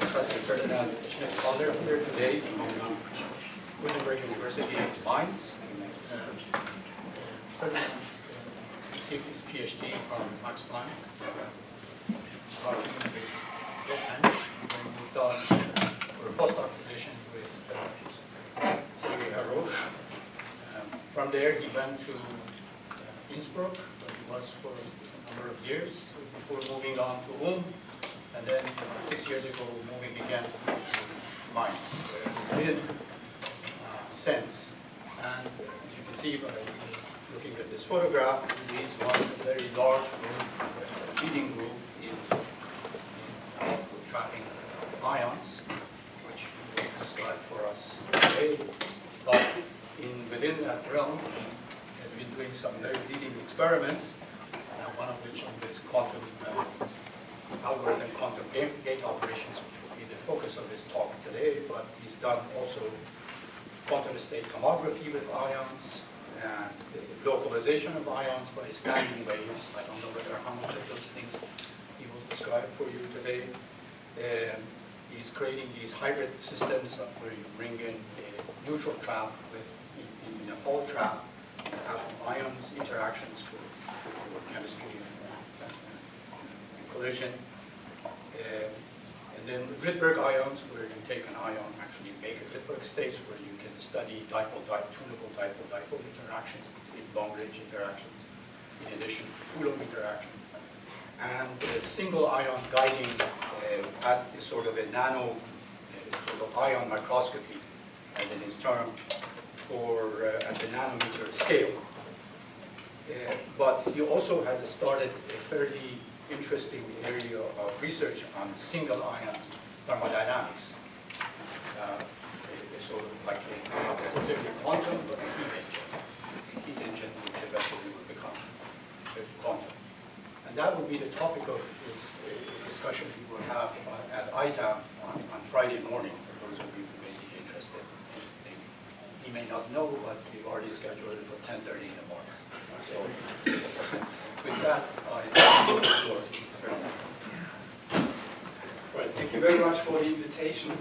Professor Ferdinand Schmidt-Kaler here today from Gutenberg-Universitat, Mainz. Ferdinand received his PhD from Max Planck, starting with Johannes, and then moved on for a postdoc position with Sergei Roche. From there, he went to Innsbruck, where he was for a number of years before moving on to Ulm, and then 6 years ago moving again to Mainz, where he's been since. And as you can see by looking at this photograph, he leads one very large group, leading group in trapping ions, which he will describe for us today. But within that realm, he has been doing some very leading experiments, one of which on this quantum algorithm, quantum gate operations, which will be the focus of this talk today. But he's done also quantum state tomography with ions, and the localization of ions by standing waves. I don't know how much of those things he will describe for you today. He's creating these hybrid systems where you bring in a neutral trap in a Hall trap, have ions interactions for chemistry and collision. And then Gutenberg ions, where you take an ion, actually make a Gutenberg states where you can study tunable dipole interactions between long-range interactions, in addition to Coulomb interaction. And single ion guiding at sort of a nano sort of ion microscopy, as it is termed, for at the nanometer scale. But he also has started a fairly interesting area of research on single ion thermodynamics. Sort of like not necessarily quantum, but a heat engine, which eventually will become quantum. And that will be the topic of this discussion we will have at ITAMP on Friday morning, for those of you who may be interested. He may not know, but we've already scheduled it for 10:30 in the morning. So with that, I give the floor to Ferdinand. Right, thank you very much for the invitation.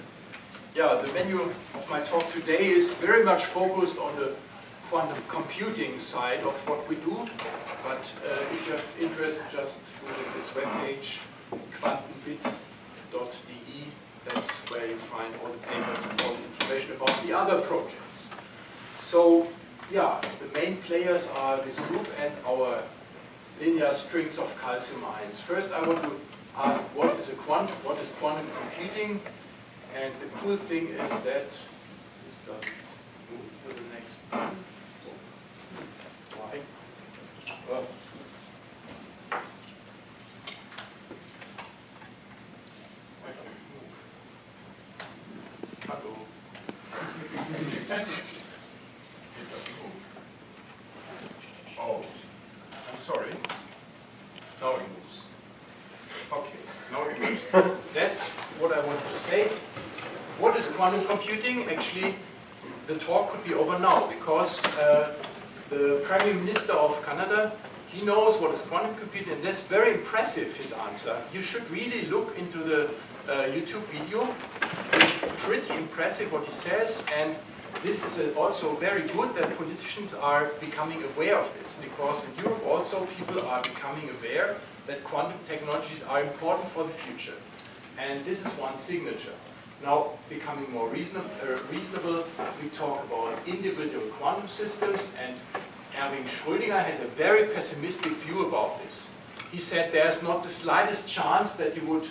Yeah, the venue of my talk today is very much focused on the quantum computing side of what we do. But if you have interest, just visit this webpage, quantumbit.de. That's where you find all the papers and all the information about the other projects. So, yeah, the main players are this group and our linear strings of calcium ions. First, I want to ask, what is quantum computing? And the cool thing is that this doesn't move to the next one. Why? Well, why don't we move? Hello. It doesn't move. Oh, I'm sorry. Now it moves. Okay, now it moves. That's what I wanted to say. What is quantum computing? Actually, the talk could be over now, because the Prime Minister of Canada, he knows what is quantum computing, and that's very impressive, his answer. You should really look into the YouTube video. It's pretty impressive what he says, and this is also very good that politicians are becoming aware of this, because in Europe also people are becoming aware that quantum technologies are important for the future. And this is one signature. Now, becoming more reasonable, we talk about individual quantum systems, and Erwin Schrödinger had a very pessimistic view about this. He said there's not the slightest chance that you would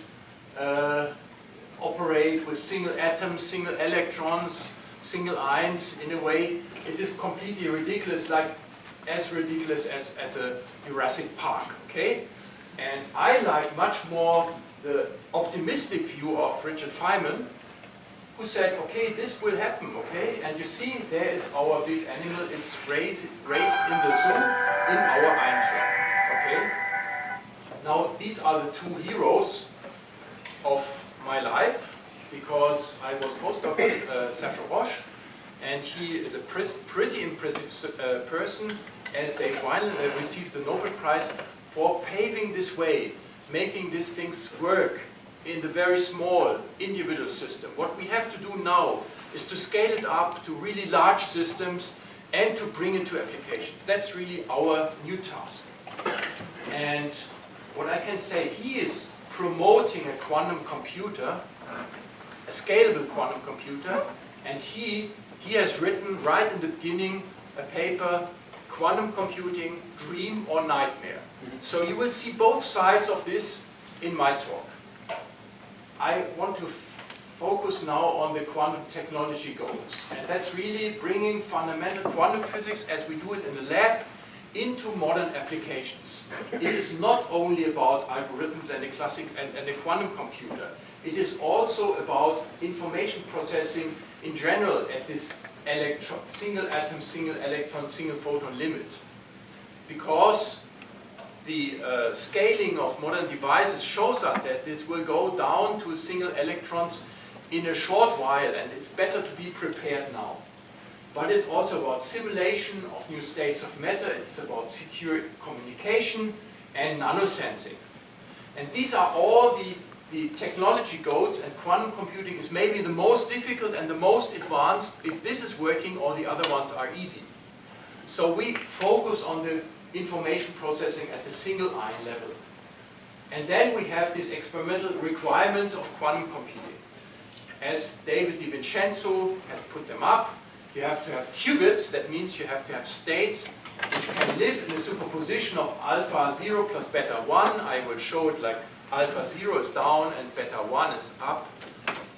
operate with single atoms, single electrons, single ions in a way. It is completely ridiculous, like as ridiculous as a Jurassic Park, okay? And I like much more the optimistic view of Richard Feynman, who said, okay, this will happen, okay? And you see, there is our big animal. It's raised in the zoo in our Eintracht, okay? Now, these are the two heroes of my life, because I was postdoc with Serge Roche, and he is a pretty impressive person, as they finally received the Nobel Prize for paving this way making these things work in the very small individual system. What we have to do now is to scale it up to really large systems and to bring it to applications. That's really our new task. And what I can say, he is promoting a quantum computer, a scalable quantum computer, and he has written right in the beginning a paper, Quantum Computing, Dream or Nightmare. So you will see both sides of this in my talk. I want to focus now on the quantum technology goals. And that's really bringing fundamental quantum physics as we do it in the lab into modern applications. It is not only about algorithms and the classic and the quantum computer. It is also about information processing in general at this single atom, single electron, single photon limit. Because the scaling of modern devices shows us that this will go down to single electrons in a short while, and it's better to be prepared now. But it's also about simulation of new states of matter, it's about secure communication and nanosensing. And these are all the technology goals, and quantum computing is maybe the most difficult and the most advanced. If this is working, all the other ones are easy. So we focus on the information processing at the single ion level. And then we have these experimental requirements of quantum computing. As David DiVincenzo has put them up, you have to have qubits, that means you have to have states which can live in a superposition of alpha 0 plus beta 1. I will show it like alpha 0 is down and beta 1 is up.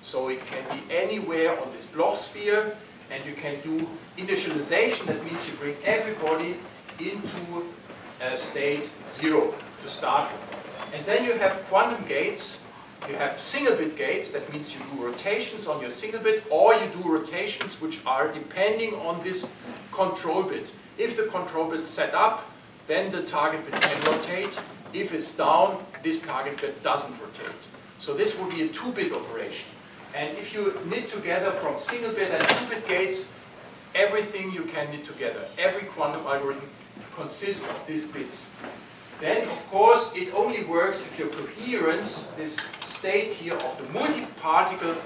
So it can be anywhere on this Bloch sphere, and you can do initialization, that means you bring everybody into state 0 to start with. And then you have quantum gates. You have single bit gates, that means you do rotations on your single bit, or you do rotations which are depending on this control bit. If the control bit is set up, then the target bit can rotate. If it's down, this target bit doesn't rotate. So this will be a 2-bit operation. And if you knit together from single bit and 2-bit gates, everything you can knit together. Every quantum algorithm consists of these bits. Then, of course, it only works if your coherence, this state here of the multi-particle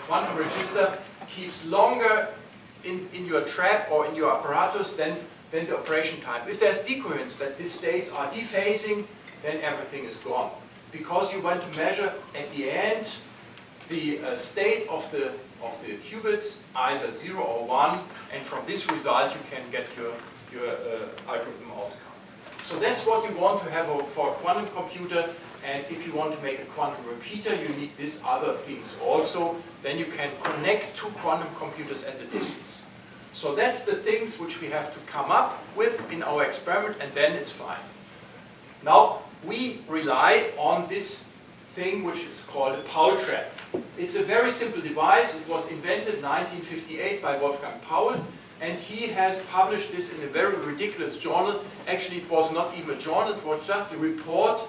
quantum register, keeps longer in your trap or in your apparatus than the operation time. If there's decoherence, that these states are dephasing, then everything is gone. Because you want to measure at the end the state of the qubits, either 0 or 1, and from this result you can get your algorithm outcome. So that's what you want to have for a quantum computer, and if you want to make a quantum repeater, you need these other things also. Then you can connect two quantum computers at a distance. So that's the things which we have to come up with in our experiment, and then it's fine. Now, we rely on this thing which is called a Paul trap. It's a very simple device. It was invented in 1958 by Wolfgang Paul, and he has published this in a very ridiculous journal. Actually, it was not even a journal, it was just a report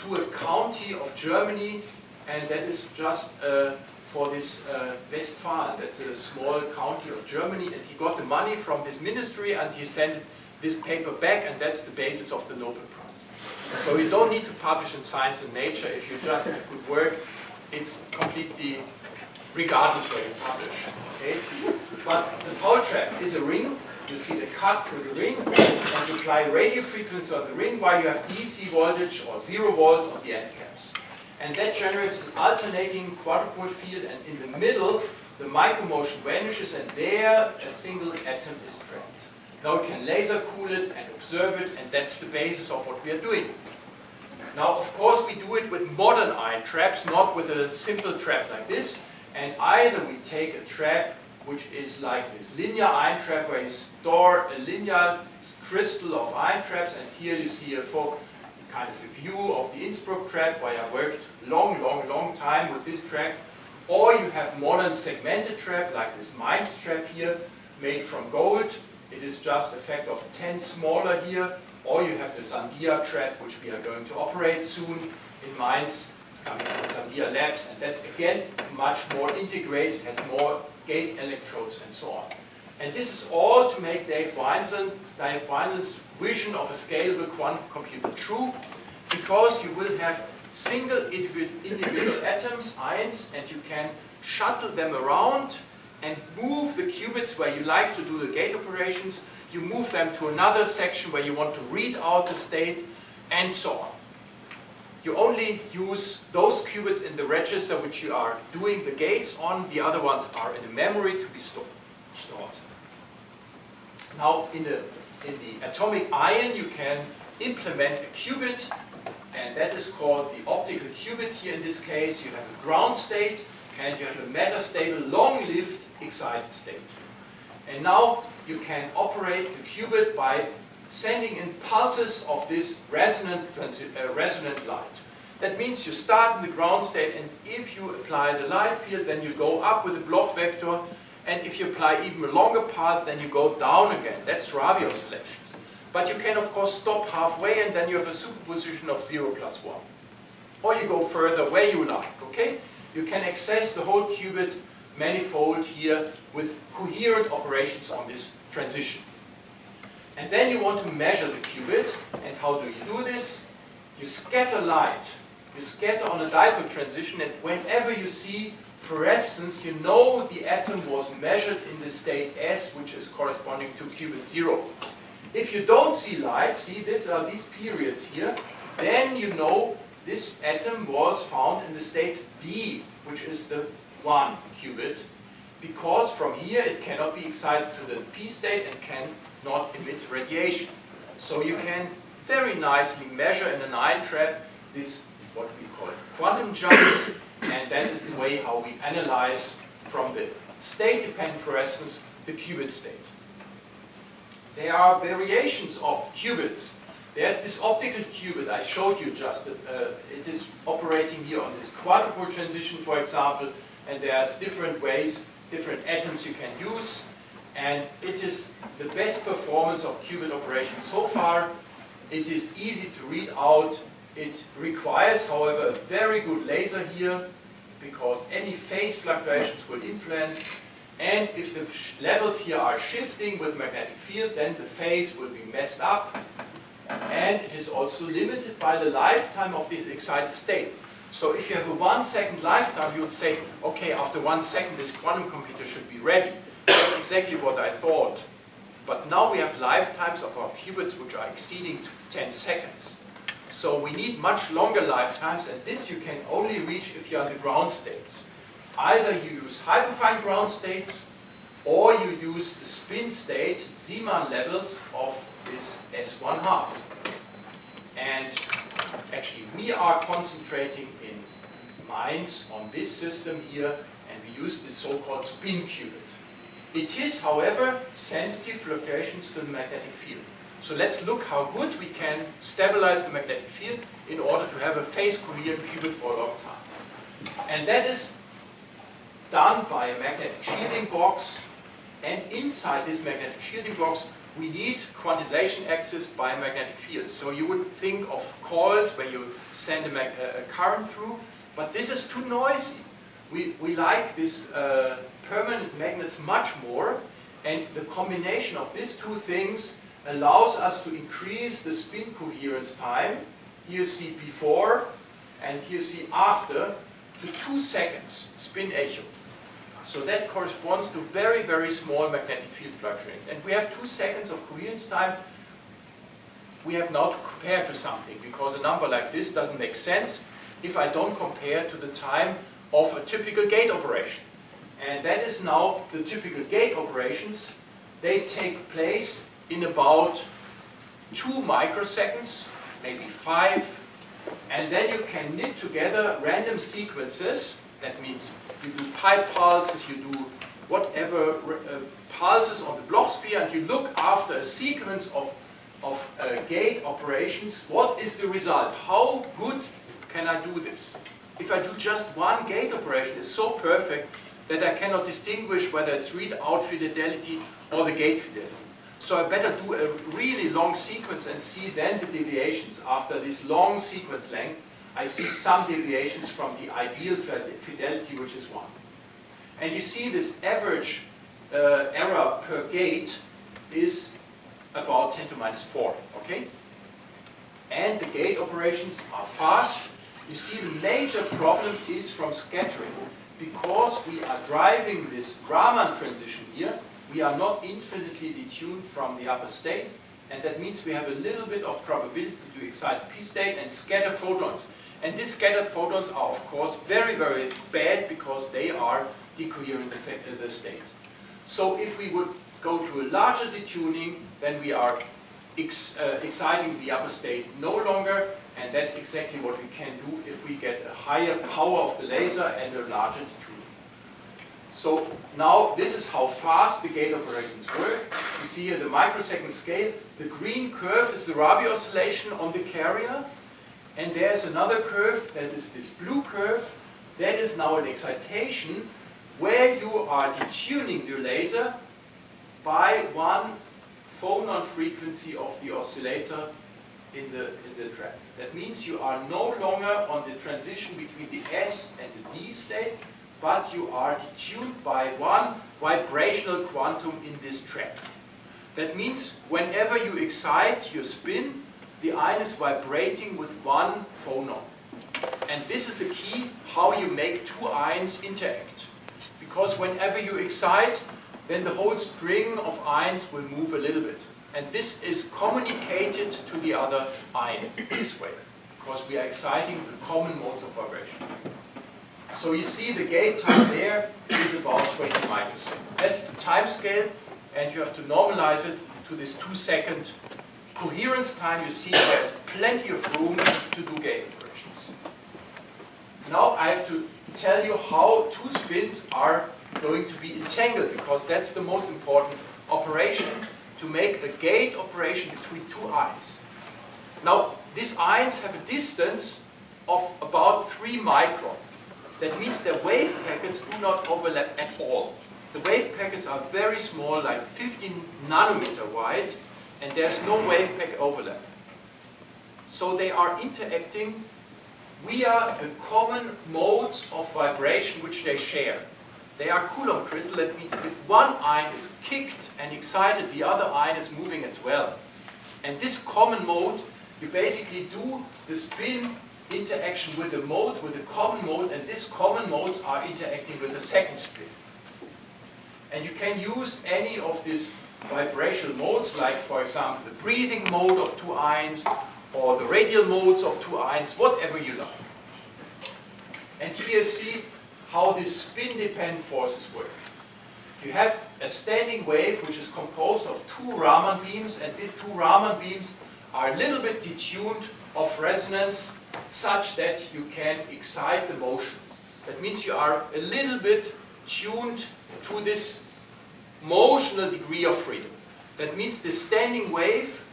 to a county of Germany, and that is just for this Westfalen, that's a small county of Germany, and he got the money from this ministry and he sent this paper back, and that's the basis of the Nobel Prize. So you don't need to publish in Science and Nature if you just have good work. It's completely regardless where you publish. Okay? But the Paul trap is a ring. You see the cut through the ring, and you apply radio frequency on the ring while you have DC voltage or 0 volt on the end caps. And that generates an alternating quadrupole field, and in the middle the micromotion vanishes, and there a single atom is trapped. Now you can laser cool it and observe it, and that's the basis of what we are doing. Now, of course, we do it with modern ion traps, not with a simple trap like this. And either we take a trap which is like this linear ion trap, where you store a linear crystal of ion traps, and here you see a kind of a view of the Innsbruck trap, where I worked long time with this trap. Or you have modern segmented trap, like this Mainz trap here, made from gold. It is just a factor of 10 smaller here. Or you have the Sandia trap, which we are going to operate soon in Mainz. It's coming from Sandia Labs, and that's again much more integrated, has more gate electrodes and so on. And this is all to make Dave Weinstein's vision of a scalable quantum computer true. because you will have single individual atoms, ions, and you can shuttle them around and move the qubits where you like to do the gate operations. You move them to another section where you want to read out the state, and so on. You only use those qubits in the register which you are doing the gates on. The other ones are in the memory to be stored. Now, in the atomic ion, you can implement a qubit, and that is called the optical qubit. Here in this case, you have a ground state, and you have a metastable, long-lived excited state. And now you can operate the qubit by sending in pulses of this resonant light. That means you start in the ground state, and if you apply the light field, then you go up with the Bloch vector, and if you apply even a longer path, then you go down again. That's Rabi oscillations. But you can, of course, stop halfway, and then you have a superposition of 0 plus 1. Or you go further where you like, okay? You can access the whole qubit manifold here with coherent operations on this transition. And then you want to measure the qubit. And how do you do this? You scatter light. You scatter on a dipole transition, and whenever you see fluorescence, you know the atom was measured in the state S, which is corresponding to qubit 0. If you don't see light, see, these are these periods here, then you know this atom was found in the state D, which is the 1 qubit, because from here it cannot be excited to the P state and cannot emit radiation. So you can very nicely measure in an ion trap this, what we call quantum jumps, and that is the way how we analyze from the state-dependent fluorescence the qubit state. There are variations of qubits. There's this optical qubit I showed you just. It is operating here on this quadruple transition, for example, and there's different ways, different atoms you can use, and it is the best performance of qubit operation so far. It is easy to read out. It requires, however, a very good laser here, because any phase fluctuations will influence, and if the levels here are shifting with magnetic field, then the phase will be messed up, and it is also limited by the lifetime of this excited state. So if you have a 1 second lifetime, you would say, okay, after 1 second this quantum computer should be ready. That's exactly what I thought. But now we have lifetimes of our qubits which are exceeding 10 seconds. So we need much longer lifetimes, and this you can only reach if you are in the ground states. Either you use hyperfine ground states, or you use the spin state Zeeman levels of this S1/2. And actually we are concentrating in Mainz on this system here, and we use this so-called spin qubit. It is, however, sensitive fluctuations to the magnetic field. So let's look how good we can stabilize the magnetic field in order to have a phase coherent qubit for a long time. And that is done by a magnetic shielding box, and inside this magnetic shielding box we need quantization access by magnetic fields. So you would think of coils where you send a current through, but this is too noisy. We like this permanent magnets much more, and the combination of these two things allows us to increase the spin coherence time. Here you see before, and here you see after, to 2 seconds spin echo. So that corresponds to very, very small magnetic field fluctuations. And we have 2 seconds of coherence time. We have now to compare to something, because a number like this doesn't make sense if I don't compare to the time of a typical gate operation. And that is now the typical gate operations. They take place in about 2 microseconds, maybe 5, and then you can knit together random sequences. That means you do pipe pulses, you do whatever pulses on the Bloch sphere, and you look after a sequence of gate operations. What is the result? How good can I do this? If I do just one gate operation, it's so perfect that I cannot distinguish whether it's read-out fidelity or the gate fidelity. So I better do a really long sequence and see then the deviations. After this long sequence length, I see some deviations from the ideal fidelity, which is 1. And you see this average error per gate is about 10⁻⁴, okay? and the gate operations are fast. You see, the major problem is from scattering. Because we are driving this Raman transition here, we are not infinitely detuned from the upper state, and that means we have a little bit of probability to excite p state and scatter photons. And these scattered photons are, of course, very, very bad because they are decoherent affecting the state. So if we would go to a larger detuning, then we are exciting the upper state no longer, and that's exactly what we can do if we get a higher power of the laser and a larger detuning. So now this is how fast the gate operations work. You see here the microsecond scale. The green curve is the Rabi oscillation on the carrier, and there's another curve, that is this blue curve. That is now an excitation where you are detuning your laser by one phonon frequency of the oscillator in the trap. That means you are no longer on the transition between the S and the D state, but you are detuned by one vibrational quantum in this trap. That means whenever you excite your spin, the ion is vibrating with one phonon. And this is the key how you make two ions interact. Because whenever you excite, then the whole string of ions will move a little bit. And this is communicated to the other ion this way, because we are exciting the common modes of vibration. So you see the gate time there is about 20 microseconds. That's the time scale, and you have to normalize it to this 2-second coherence time. You see there's plenty of room to do gate operations. Now I have to tell you how two spins are going to be entangled, because that's the most important operation, to make a gate operation between two ions. Now, these ions have a distance of about 3 micron. That means their wave packets do not overlap at all. The wave packets are very small, like 15 nanometer wide, and there's no wave packet overlap. So they are interacting via the common modes of vibration which they share. They are Coulomb crystal. That means if one ion is kicked and excited, the other ion is moving as well. And this common mode, you basically do the spin interaction with the mode, with the common mode, and these common modes are interacting with the second spin. And you can use any of these vibrational modes, like for example the breathing mode of two ions, or the radial modes of two ions, whatever you like. And here you see how these spin-dependent forces work. You have a standing wave which is composed of two Raman beams, and these two Raman beams are a little bit detuned of resonance such that you can excite the motion. That means you are a little bit tuned to this motional degree of freedom. That means the standing wave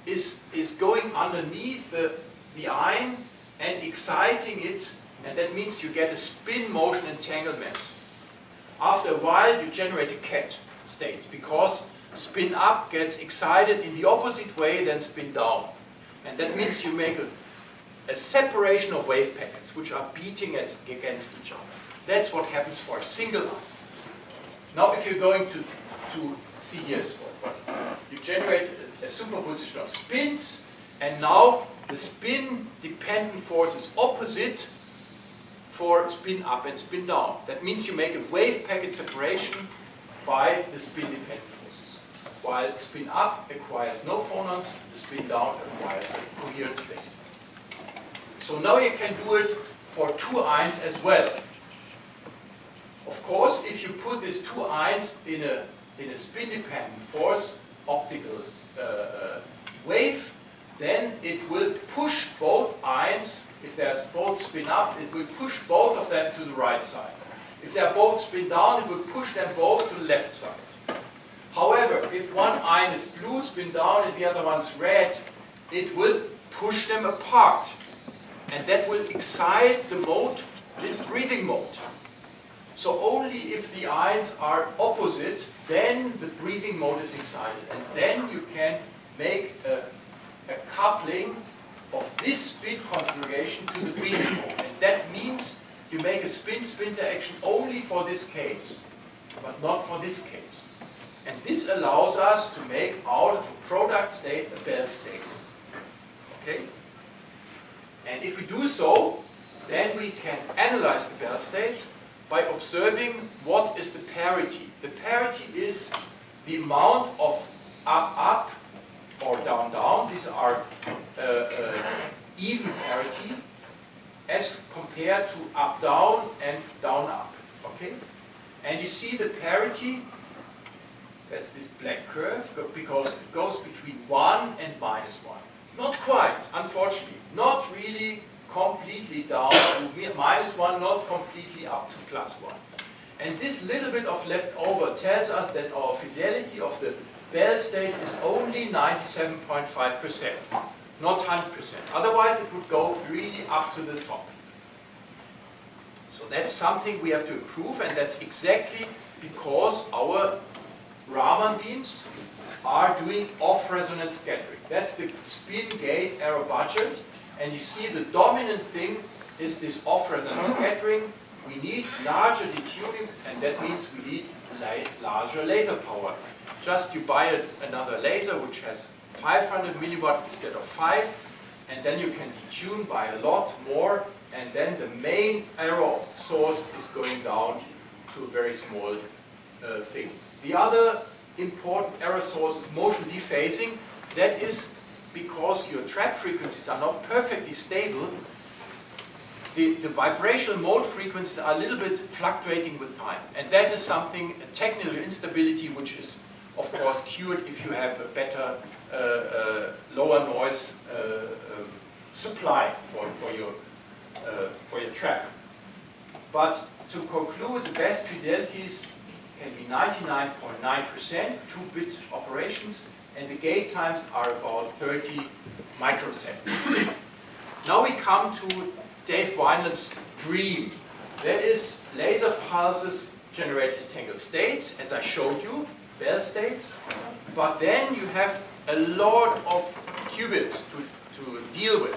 is going underneath the ion and exciting it, and that means you get a spin motion entanglement. After a while you generate a cat state, because spin up gets excited in the opposite way than spin down. And that means you make a separation of wave packets which are beating against each other. That's what happens for a single ion. Now if you're going to see here what is it? You generate a superposition of spins, and now the spin-dependent force is opposite for spin up and spin down. That means you make a wave packet separation by the spin-dependent forces. While spin up acquires no phonons, the spin down acquires a coherent state. So now you can do it for two ions as well. Of course, if you put these two ions in a spin-dependent force optical wave, then it will push both ions. If there's both spin up, it will push both of them to the right side. If they are both spin down, it will push them both to the left side. However, if one ion is blue, spin down, and the other one's red, it will push them apart. And that will excite the mode, this breathing mode. So only if the ions are opposite, then the breathing mode is excited. And then you can make a coupling of this spin configuration to the breathing mode. And that means you make a spin-spin interaction only for this case, but not for this case. And this allows us to make out of a product state a Bell state. Okay? And if we do so, then we can analyze the Bell state by observing what is the parity. The parity is the amount of up or down. These are even parity as compared to up-down and down-up. Okay? And you see the parity, that's this black curve, because it goes between 1 and -1. Not quite, unfortunately. Not really completely down to -1, not completely up to +1. And this little bit of leftover tells us that our fidelity of the Bell state is only 97.5%, not 100%. Otherwise, it would go really up to the top. So that's something we have to improve, and that's exactly because our Raman beams are doing off-resonance scattering. That's the spin gate error budget, and you see the dominant thing is this off-resonance scattering. We need larger detuning, and that means we need larger laser power. Just you buy another laser which has 500 milliwatt instead of 5, and then you can detune by a lot more, and then the main error source is going down to a very small thing. The other important error source is motion dephasing. That is because your trap frequencies are not perfectly stable. The vibrational mode frequencies are a little bit fluctuating with time, and that is something, a technical instability, which is of course cured if you have a better lower noise supply for your trap. But to conclude, the best fidelities can be 99.9%, 2-bit operations, and the gate times are about 30 microseconds. Now we come to Dave Wineland's dream. That is laser pulses generate entangled states, as I showed you, Bell states, but then you have a lot of qubits to deal with.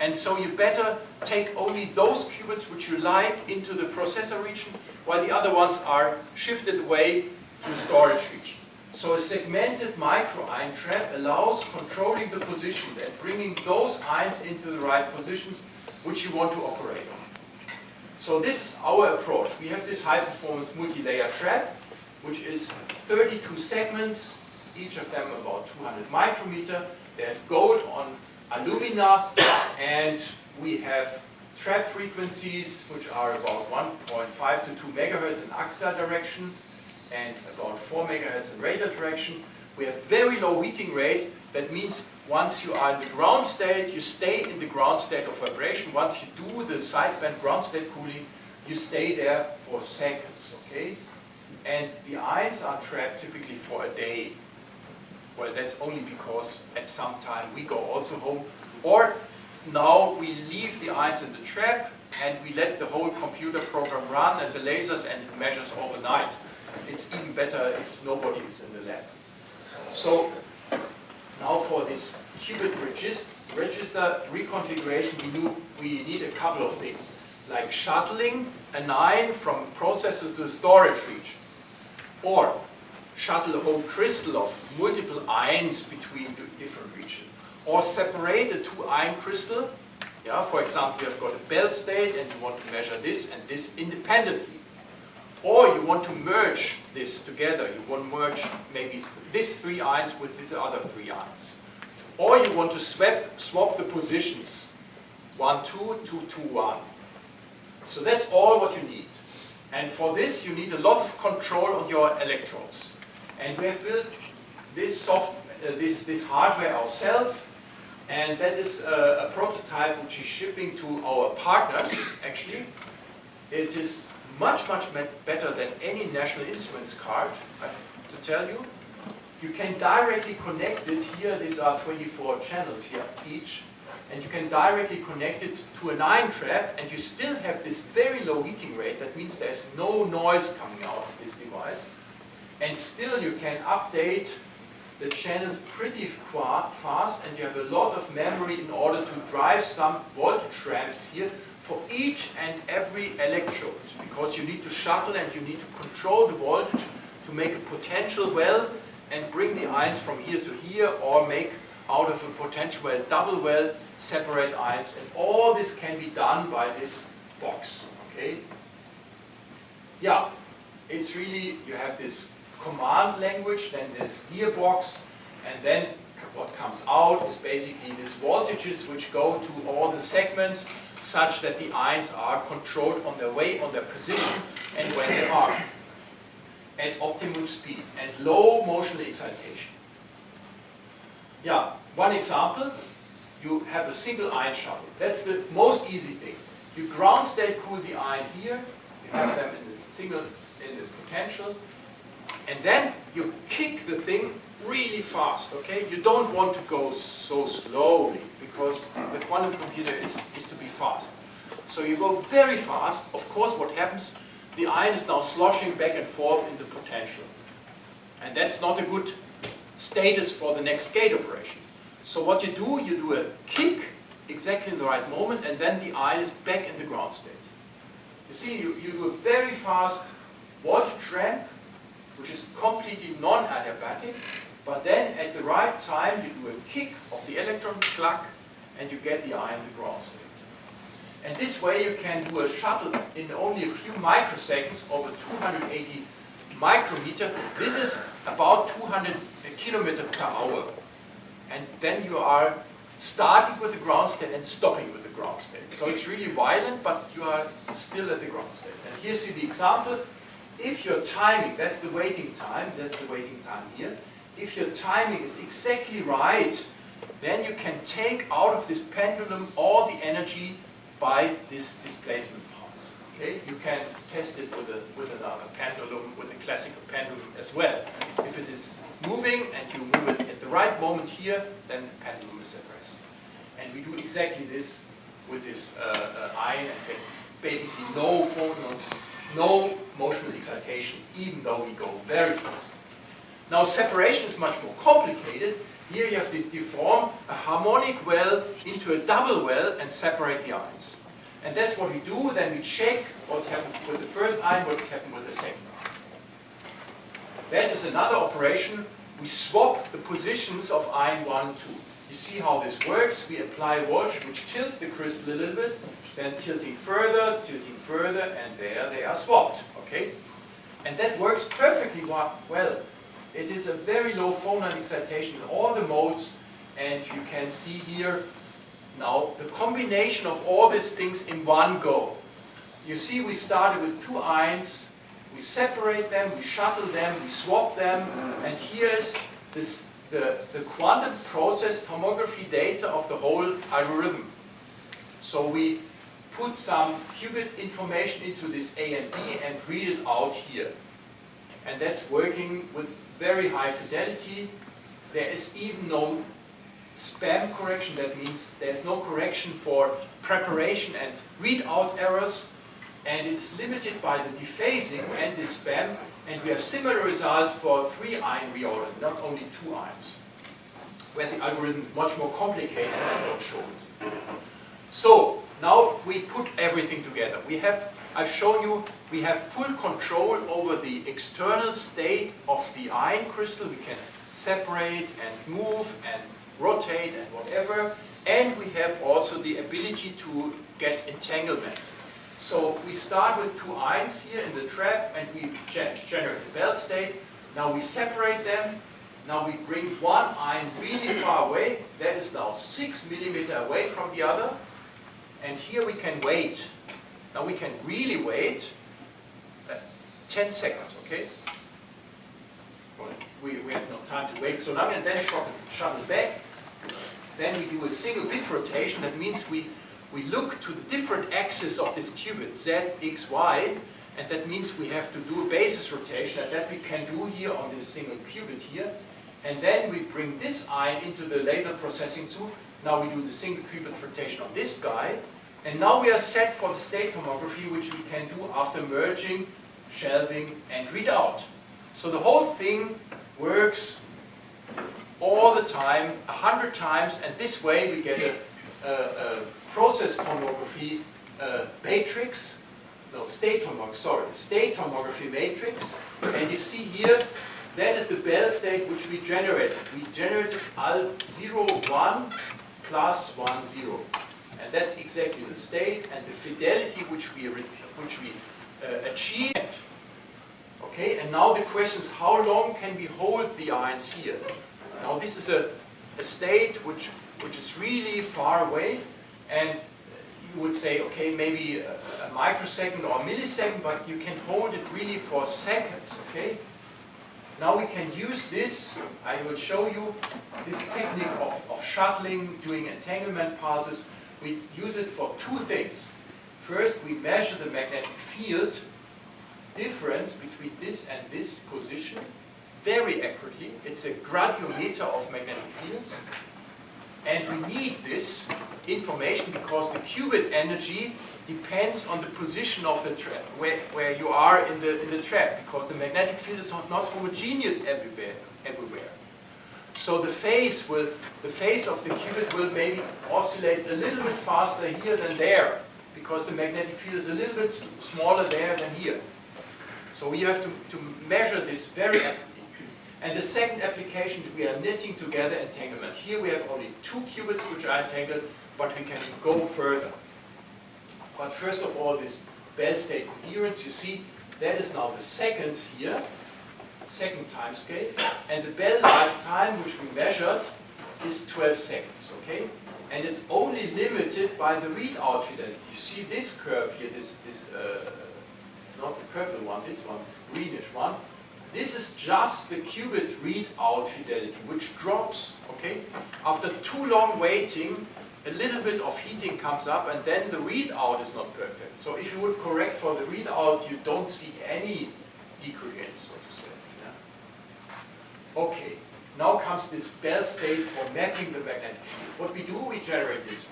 And so you better take only those qubits which you like into the processor region, while the other ones are shifted away to the storage region. So a segmented micro-ion trap allows controlling the position and bringing those ions into the right positions which you want to operate on. So this is our approach. We have this high-performance multi-layer trap, which is 32 segments, each of them about 200 micrometer. There's gold on alumina, and we have trap frequencies which are about 1.5 to 2 megahertz in axial direction and about 4 megahertz in radial direction. We have very low heating rate. That means once you are in the ground state, you stay in the ground state of vibration. Once you do the sideband ground state cooling, you stay there for seconds, okay? And the ions are trapped typically for a day. Well, that's only because at some time we go also home. Or now we leave the ions in the trap and we let the whole computer program run and the lasers, and it measures overnight. It's even better if nobody is in the lab. So now for this qubit register reconfiguration, we need a couple of things, like shuttling an ion from processor to storage region, or shuttle a whole crystal of multiple ions between the different regions, or separate a 2-ion crystal. Yeah, for example, you have got a Bell state and you want to measure this and this independently. Or you want to merge this together. You want to merge maybe these 3 ions with these other 3 ions. Or you want to swap the positions, 1, 2, 2, 2, 1. So that's all what you need. And for this, you need a lot of control on your electrodes. And we have built this this hardware ourselves, and that is a prototype which is shipping to our partners, actually. It is much better than any National Instruments card, I have to tell you. You can directly connect it here. These are 24 channels here each. And you can directly connect it to an ion trap, and you still have this very low heating rate. That means there's no noise coming out of this device. And still you can update the channels pretty fast, and you have a lot of memory in order to drive some voltage ramps here for each and every electrode, because you need to shuttle and you need to control the voltage to make a potential well and bring the ions from here to here, or make out of a potential well, double well, separate ions, and all this can be done by this box, okay? Yeah, it's really, you have this command language, then this gearbox, and then what comes out is basically these voltages which go to all the segments such that the ions are controlled on their way, on their position, and when they are at optimum speed and low motional excitation. Yeah, one example, you have a single ion shuttle. That's the most easy thing. You ground state cool the ion here, you have them in the potential, and then you kick the thing really fast, okay? You don't want to go so slowly because the quantum computer is to be fast. So you go very fast. Of course, what happens, the ion is now sloshing back and forth in the potential. And that's not a good status for the next gate operation. So what you do a kick exactly in the right moment, and then the ion is back in the ground state. You see, you do a very fast voltage ramp, which is completely non-adiabatic, but then at the right time you do a kick of the electron clock and you get the ion in the ground state. And this way you can do a shuttle in only a few microseconds over 280 micrometer. This is about 200 kilometers per hour. And then you are starting with the ground state and stopping with the ground state. So it's really violent, but you are still at the ground state. And here you see the example. If your timing, that's the waiting time here, if your timing is exactly right, then you can take out of this pendulum all the energy by this displacement parts. Okay? You can test it with another pendulum, with a classical pendulum as well. If it is moving and you move it at the right moment here, then the pendulum is at rest. And we do exactly this with this ion and get basically no photons, no motional excitation, even though we go very fast. Now separation is much more complicated. Here you have to deform a harmonic well into a double well and separate the ions. And that's what we do. Then we check what happens with the first ion, what happens with the second ion. That is another operation. We swap the positions of ion 1 and 2. You see how this works. We apply voltage which tilts the crystal a little bit, then tilting further, and there they are swapped. Okay? And that works perfectly well. It is a very low phonon excitation in all the modes, and you can see here now the combination of all these things in one go. You see we started with 2 ions, we separate them, we shuttle them, we swap them, and here's the quantum process tomography data of the whole algorithm. So we put some qubit information into this A and B and read it out here. And that's working with very high fidelity. There is even no spam correction. That means there's no correction for preparation and readout errors. And it is limited by the dephasing and the spam. And we have similar results for 3 ion reorder, not only 2 ions, where the algorithm is much more complicated and I don't show it. So now we put everything together. I've shown you we have full control over the external state of the ion crystal. We can separate and move and rotate and whatever. And we have also the ability to get entanglement. So we start with 2 ions here in the trap and we generate a belt state. Now we separate them. Now we bring 1 ion really far away. That is now 6 millimeters away from the other. And here we can wait. Now we can really wait 10 seconds, okay? We have no time to wait so long, and then shuttle back. Then we do a single bit rotation. That means we look to the different axes of this qubit, Z, X, Y, and that means we have to do a basis rotation, and that we can do here on this single qubit here. And then we bring this ion into the laser processing suite. Now we do the single qubit rotation on this guy. And now we are set for the state tomography, which we can do after merging, shelving, and readout. So the whole thing works all the time, 100 times, and this way we get a process tomography matrix, no, state tomography matrix. And you see here, that is the Bell state which we generated. We generated alt 0, 1 plus 1, 0. And that's exactly the state and the fidelity which we achieved. Okay, and now the question is, how long can we hold the ions here? Now this is a state which is really far away, and you would say, okay, maybe a microsecond or a millisecond, but you can hold it really for seconds, okay? Now we can use this, I will show you, this technique of shuttling, doing entanglement pulses. We use it for two things. First, we measure the magnetic field difference between this and this position very accurately. It's a gradiometer of magnetic fields. And we need this information because the qubit energy depends on the position of the trap, where you are in the trap, because the magnetic field is not homogeneous everywhere. So the phase of the qubit will maybe oscillate a little bit faster here than there, because the magnetic field is a little bit smaller there than here. So we have to measure this very accurately. And the second application, we are knitting together entanglement. Here we have only 2 qubits which are entangled, but we can go further. But first of all, this Bell state coherence, you see, that is now the seconds here, second time scale, and the Bell lifetime, which we measured, is 12 seconds, okay? And it's only limited by the readout fidelity. You see this curve here, not the purple one, this greenish one. This is just the qubit readout fidelity, which drops, okay? After too long waiting, a little bit of heating comes up, and then the readout is not perfect. So if you would correct for the readout, you don't see any decoherence, so to say. Yeah? Okay, now comes this Bell state for mapping the magnetic field. What we do, we generate this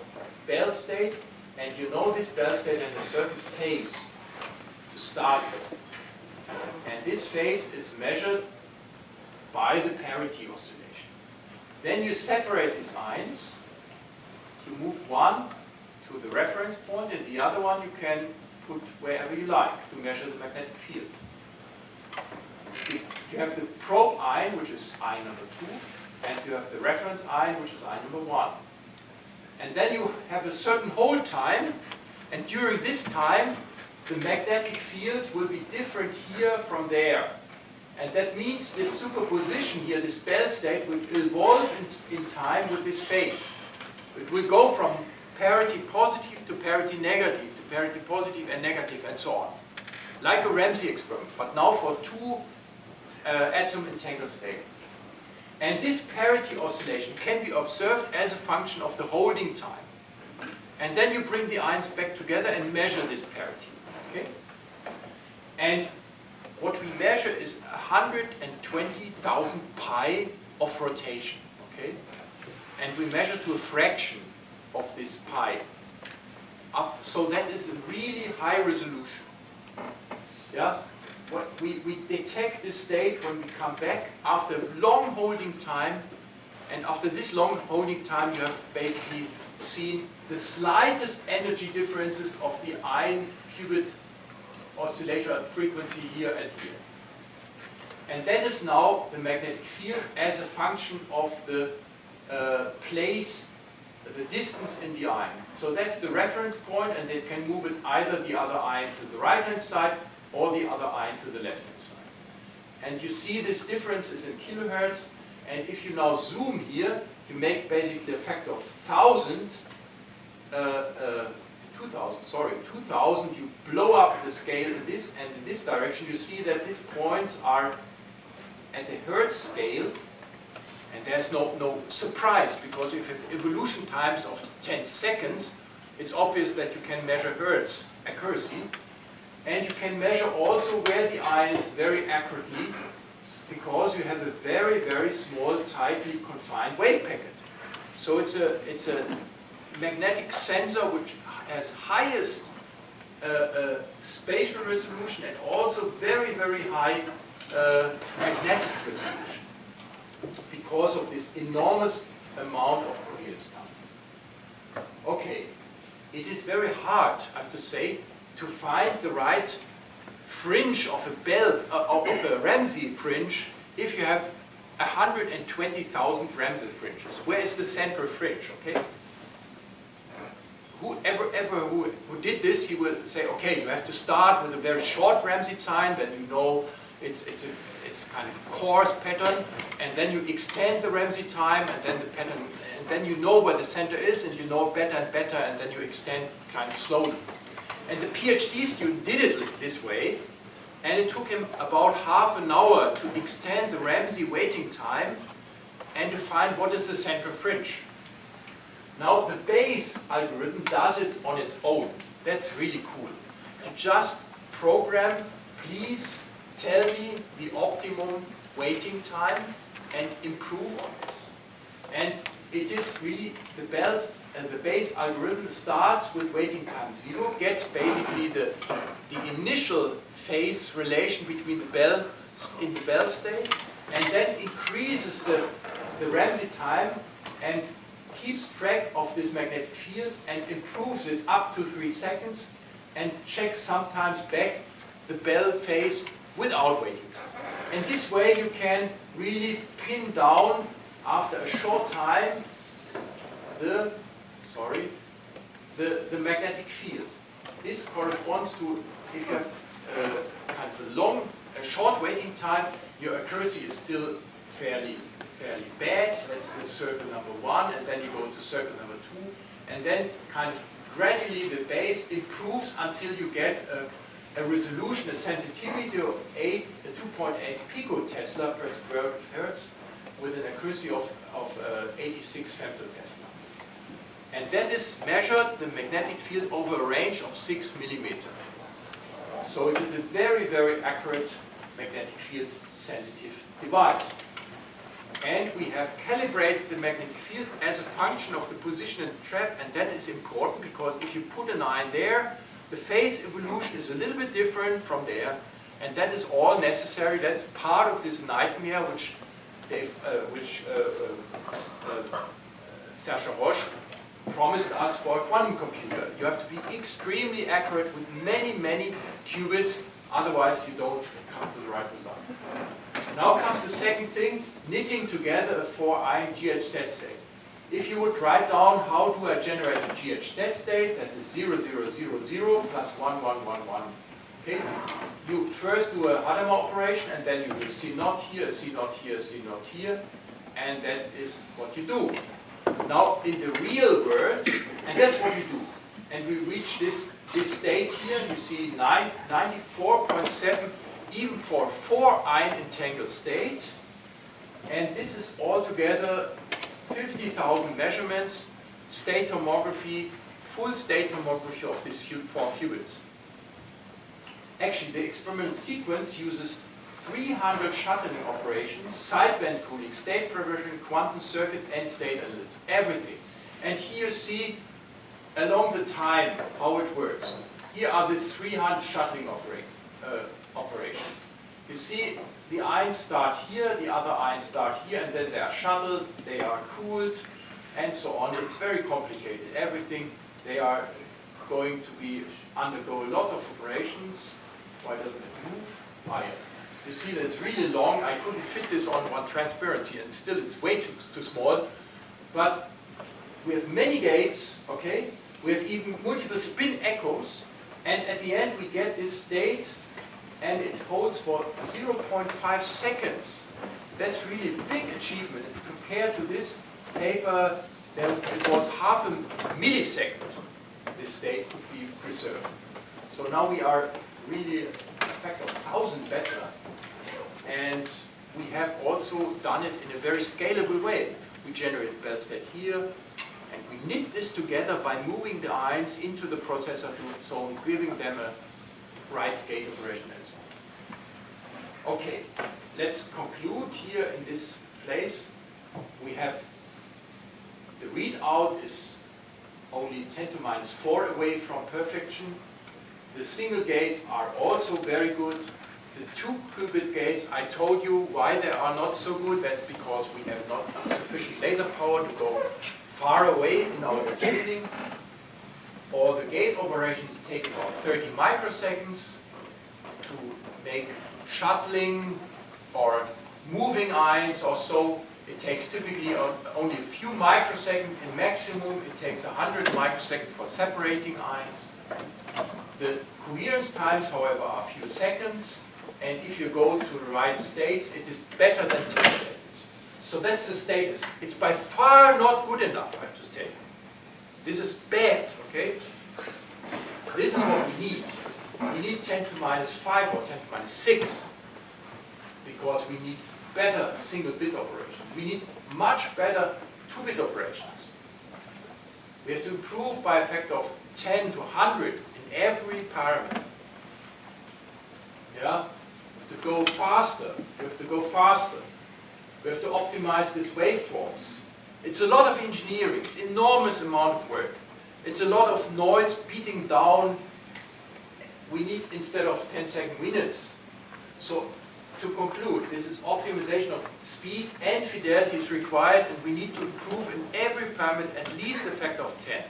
Bell state, and you know this Bell state has a certain phase to start with. And this phase is measured by the parity oscillation. Then you separate these ions. You move one to the reference point, and the other one you can put wherever you like to measure the magnetic field. You have the probe ion, which is ion number 2, and you have the reference ion, which is ion number 1. And then you have a certain hold time, and during this time, the magnetic field will be different here from there. And that means this superposition here, this Bell state, will evolve in time with this phase. It will go from parity positive to parity negative, to parity positive and negative, and so on. Like a Ramsey experiment, but now for 2 atom entangled state. And this parity oscillation can be observed as a function of the holding time. And then you bring the ions back together and measure this parity. Okay? And what we measure is 120,000 pi of rotation. Okay? And we measure to a fraction of this pi. So that is a really high resolution. Yeah? We detect this state when we come back after long holding time, and after this long holding time you have basically seen the slightest energy differences of the ion qubit oscillator at frequency here and here. And that is now the magnetic field as a function of the place, the distance in the ion. So that's the reference point, and they can move it either the other ion to the right hand side or the other ion to the left hand side. And you see this difference is in kilohertz, and if you now zoom here, you make basically a factor of 2,000, you blow up the scale in this and in this direction. You see that these points are at the Hertz scale, and there's no surprise, because if you have evolution times of 10 seconds, it's obvious that you can measure Hertz accuracy, and you can measure also where the ion is very accurately, because you have a very, very small, tightly confined wave packet. So it's a magnetic sensor which has highest spatial resolution and also very, very high magnetic resolution, because of this enormous amount of coherence time. Okay, it is very hard, I have to say, to find the right fringe of a Ramsey fringe if you have 120,000 Ramsey fringes, where is the central fringe, okay? Who did this, he will say, okay, you have to start with a very short Ramsey sign, then you know it's a kind of coarse pattern, and then you extend the Ramsey time, and then the pattern, and then you know where the center is, and you know better and better, and then you extend kind of slowly. And the PhD student did it this way, and it took him about half an hour to extend the Ramsey waiting time and to find what is the central fringe. Now the Bayes algorithm does it on its own. That's really cool. You just program, please tell me the optimum waiting time and improve on this. And it is really the Bayes algorithm starts with waiting time 0, gets basically the initial phase relation between the bell in the bell state, and then increases the Ramsey time and keeps track of this magnetic field and improves it up to 3 seconds and checks sometimes back the bell phase without waiting time. And this way you can really pin down after a short time the magnetic field. This corresponds to, if you have kind of a short waiting time, your accuracy is still fairly bad. That's the circle number 1, and then you go to circle number 2, and then kind of gradually the Bayes improves until you get a resolution, a sensitivity of 2.8 picotesla per square root of hertz with an accuracy of 86 femtotesla. And that is measured, the magnetic field, over a range of 6 millimeters. So it is a very, very accurate magnetic field sensitive device. And we have calibrated the magnetic field as a function of the position in the trap, and that is important because if you put an ion there, the phase evolution is a little bit different from there, and that is all necessary. That's part of this nightmare which Serge Roche promised us for a quantum computer. You have to be extremely accurate with many, many qubits, otherwise you don't come to the right result. Now comes the second thing, knitting together a 4-ion GH state state. If you would write down how do I generate a GH state state, that is 0, 0, 0, 0 plus 1, 1, 1, 1. Okay? You first do a Hadamard operation, and then you will C naught here, C naught here, C naught here, and that is what you do. Now in the real world, and that's what we do, and we reach this state here, you see 94.7 even for 4-ion entangled state, and this is altogether 50,000 measurements, state tomography, full state tomography of these 4 qubits. Actually, the experimental sequence uses 300 shuttling operations, sideband cooling, state preversion, quantum circuit, and state analysis, everything. And here see along the time how it works. Here are the 300 shuttling operations. You see the ions start here, the other ions start here, and then they are shuttled, they are cooled, and so on. It's very complicated. Everything, they are going to undergo a lot of operations. Why doesn't it move? Ah, yeah. You see that it's really long. I couldn't fit this on transparency, and still it's way too small. But we have many gates, okay? We have even multiple spin echoes, and at the end we get this state, and it holds for 0.5 seconds. That's really a big achievement. If compared to this paper, then it was half a millisecond this state could be preserved. So now we are really a factor of 1,000 better. And we have also done it in a very scalable way. We generate a bell state here, and we knit this together by moving the ions into the processor zone, giving them a right gate operation and so on. Okay, let's conclude here in this place. We have the readout is only 10 to minus 4 away from perfection. The single gates are also very good. The 2-qubit gates, I told you why they are not so good. That's because we have not sufficient laser power to go far away in our tuning. All the gate operations take about 30 microseconds to make shuttling or moving ions or so, it takes typically only a few microseconds in maximum. It takes 100 microseconds for separating ions. The coherence times, however, are a few seconds. And if you go to the right states, it is better than 10 seconds. So that's the status. It's by far not good enough, I have to say. This is bad, okay? This is what we need. We need 10 to minus 5 or 10 to minus 6 because we need better single bit operations. We need much better 2-bit operations. We have to improve by a factor of 10 to 100 in every parameter. Yeah? To go faster, we have to go faster. We have to optimize these waveforms. It's a lot of engineering, it's an enormous amount of work. It's a lot of noise beating down. We need, instead of 10-second minutes. So, to conclude, this is optimization of speed and fidelity is required, and we need to improve in every parameter at least a factor of 10.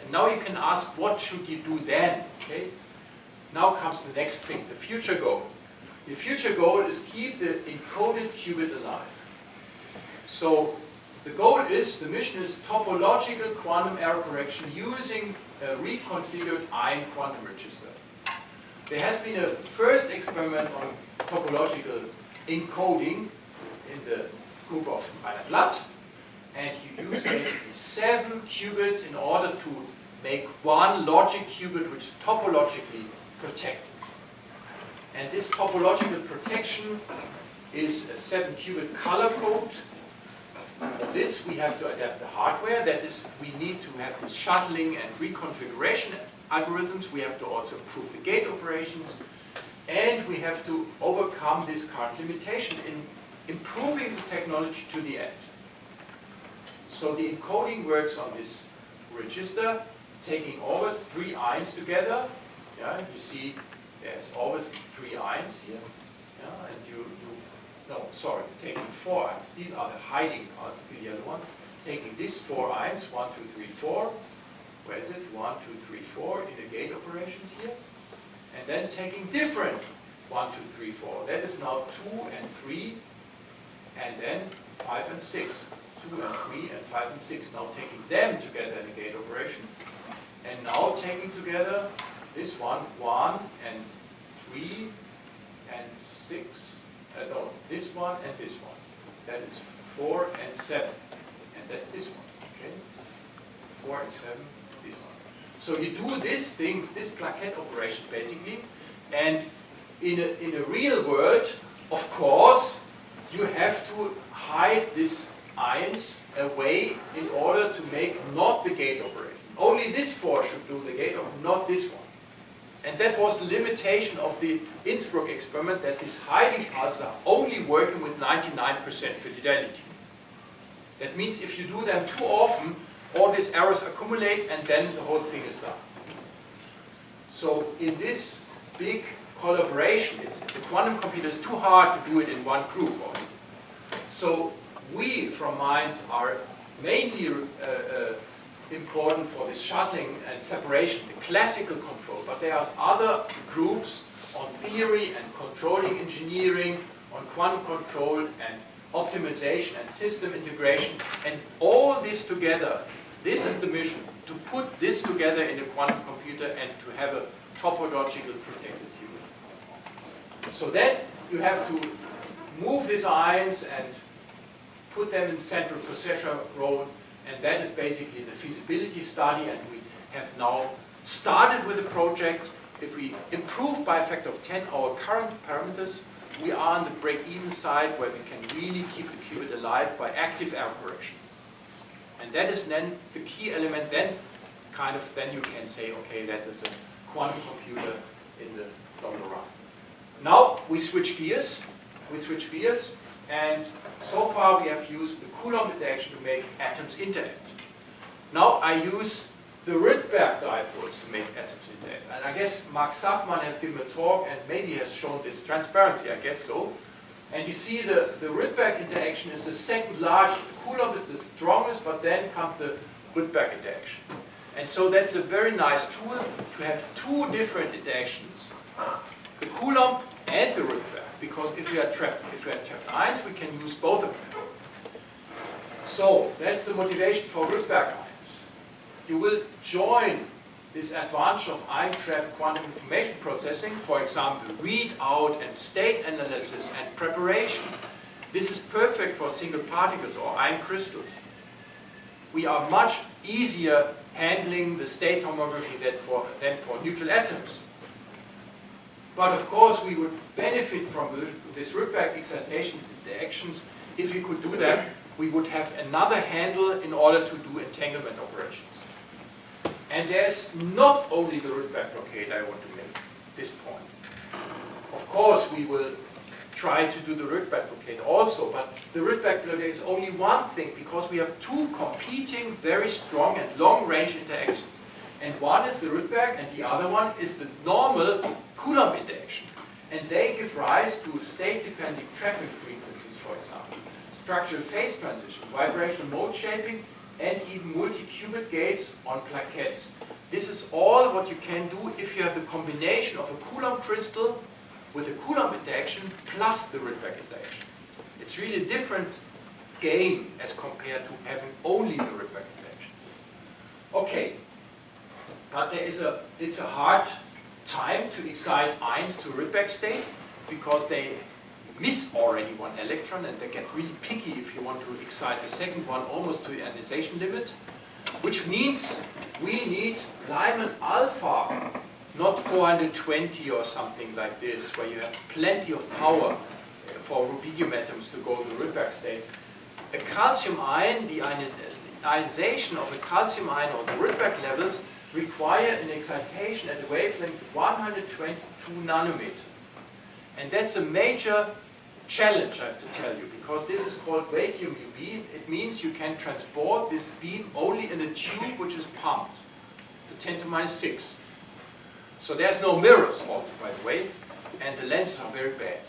And now you can ask, what should you do then? Okay? Now comes the next thing, the future goal. The future goal is keep the encoded qubit alive. So the goal is, the mission is topological quantum error correction using a reconfigured ion quantum register. There has been a first experiment on topological encoding in the group of Reinhard Blatt, and you use basically 7 qubits in order to make one logic qubit which is topologically protected. And this topological protection is a 7-qubit color code. For this, we have to adapt the hardware. That is, we need to have this shuttling and reconfiguration algorithms. We have to also improve the gate operations. And we have to overcome this current limitation in improving the technology to the end. So the encoding works on this register, taking over 3 ions together. Yeah, you see there's always 3 ions here. Yeah, and taking 4 ions. These are the hiding parts, the yellow one. Taking these 4 ions, 1, 2, 3, 4. Where is it? 1, 2, 3, 4 in the gate operations here. And then taking different 1, 2, 3, 4. That is now 2 and 3, and then 5 and 6. 2 and 3 and 5 and 6. Now taking them together in the gate operation. And now taking together this one, 1 and 3 and 6. No, it's this one and this one. That is 4 and 7. And that's this one. Okay? 4 and 7, this one. So you do these things, this plaquette operation basically, and in a real world, of course, you have to hide these ions away in order to make not the gate operation. Only this 4 should do the gate operation, not this one. And that was the limitation of the Innsbruck experiment, that these hiding parts are only working with 99% fidelity. That means if you do them too often, all these errors accumulate and then the whole thing is done. So in this big collaboration, the quantum computer is too hard to do it in one group only. So we from Mainz are mainly important for this shuttling and separation, the classical control, but there are other groups on theory and controlling engineering, on quantum control and optimization and system integration, and all this together, this is the mission, to put this together in a quantum computer and to have a topological protected qubit. So then you have to move these ions and put them in central processor row. And that is basically the feasibility study, and we have now started with the project. If we improve by a factor of 10 our current parameters, we are on the break-even side where we can really keep the qubit alive by active error correction. And that is then the key element. Then you can say, okay, that is a quantum computer in the longer run. Now we switch gears. And so far we have used the Coulomb interaction to make atoms interact. Now I use the Rydberg dipoles to make atoms interact. And I guess Mark Safman has given a talk and maybe has shown this transparency, I guess so. And you see the Rydberg interaction is the second largest. The Coulomb is the strongest, but then comes the Rydberg interaction. And so that's a very nice tool to have 2 different interactions, the Coulomb and the Rydberg. because if we have trapped ions, we can use both of them. So that's the motivation for Rydberg ions. You will join this advantage of ion-trap quantum information processing, for example, readout and state analysis and preparation. This is perfect for single particles or ion crystals. We are much easier handling the state homography than for neutral atoms. But of course, we would benefit from this Rydberg excitation interactions. If we could do that, we would have another handle in order to do entanglement operations. And there's not only the Rydberg blockade I want to make at this point. Of course, we will try to do the Rydberg blockade also, but the Rydberg blockade is only one thing, because we have two competing, very strong and long-range interactions. And one is the Rydberg, and the other one is the normal Coulomb interaction. And they give rise to state-dependent trapping frequencies, for example, structural phase transition, vibrational mode shaping, and even multi-qubit gates on plaquettes. This is all what you can do if you have the combination of a Coulomb crystal with a Coulomb interaction plus the Rydberg interaction. It's really a different game as compared to having only the Rydberg interaction. Okay, but it's a hard time to excite ions to Rydberg state, because they miss already one electron and they get really picky if you want to excite the second one almost to the ionization limit, which means we need Lyman alpha, not 420 or something like this, where you have plenty of power for rubidium atoms to go to the Rydberg state. A calcium ion, the ionization of a calcium ion or the Rydberg levels require an excitation at a wavelength 122 nanometer. And that's a major challenge, I have to tell you, because this is called radium UV. It means you can transport this beam only in a tube which is pumped to 10 to minus 6. So there's no mirrors also, by the way, and the lenses are very bad.